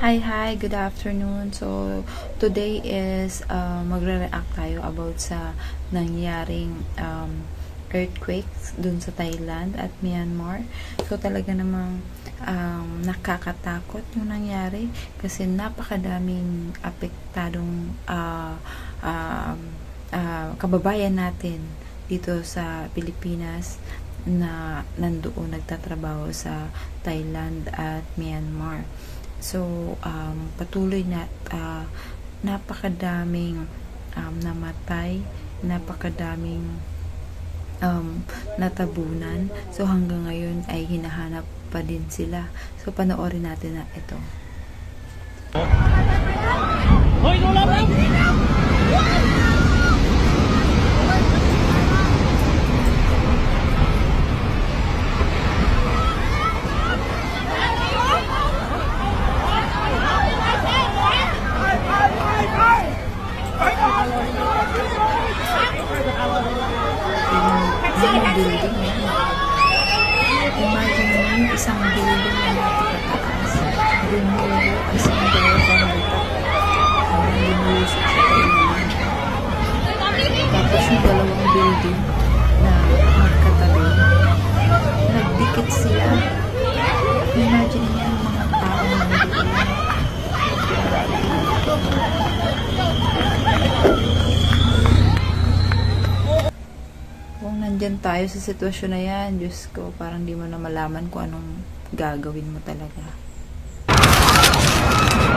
Hi, good afternoon. So, today is magre-react tayo about sa nangyaring earthquakes dun sa Thailand at Myanmar. So, talaga namang nakakatakot yung nangyari kasi napakadaming apektadong kababayan natin dito sa Pilipinas na nandoon nagtatrabaho sa Thailand at Myanmar. So, patuloy na napakadaming namatay, napakadaming natabunan. So, hanggang ngayon ay hinahanap pa din sila. So, panoorin natin na ito. Hoy, wala ba? Building. Imagine mo yung isang building na napakataas. Gumulo isang dalawang balikat. Lumulusok sa kailangan. Tapos yung dalawang building na magkatabi. Nagdikit sila. Imagine niya yung mga tao nandoon. Kung nandyan tayo sa sitwasyon na yan, Diyos ko, parang di mo na malaman kung anong gagawin mo talaga.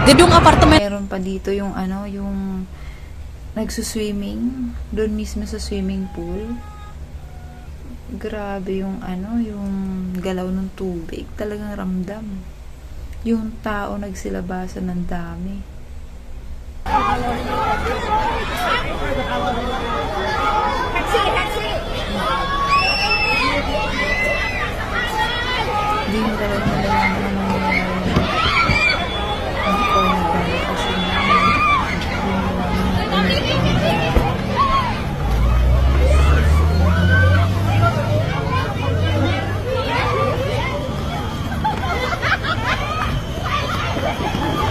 Gedung apartemen. Meron pa dito yung yung nagsuswimming, doon mismo sa swimming pool. Grabe yung yung galaw ng tubig, talagang ramdam. Yung tao nagsilabasan ng dami. Hindi mo talaga nalaman na mangyayari. Hindi ko nagbabakasyon namin.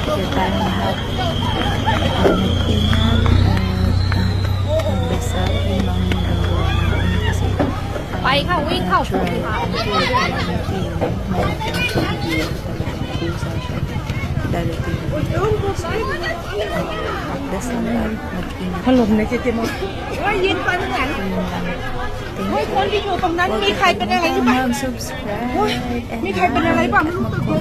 Kaya tayo lahat mag-ingat at magdasal yung mga magagawa natin kasi ไปค่ะวิ่งเข้า ถล่มในเจมส์ ว่ายินไปตรงไหนเฮ้ยคนที่อยู่ตรงนั้นมีใครเป็นอะไรหรือเปล่า subscribe มีใครเป็นอะไรบ้างไม่รู้ตัว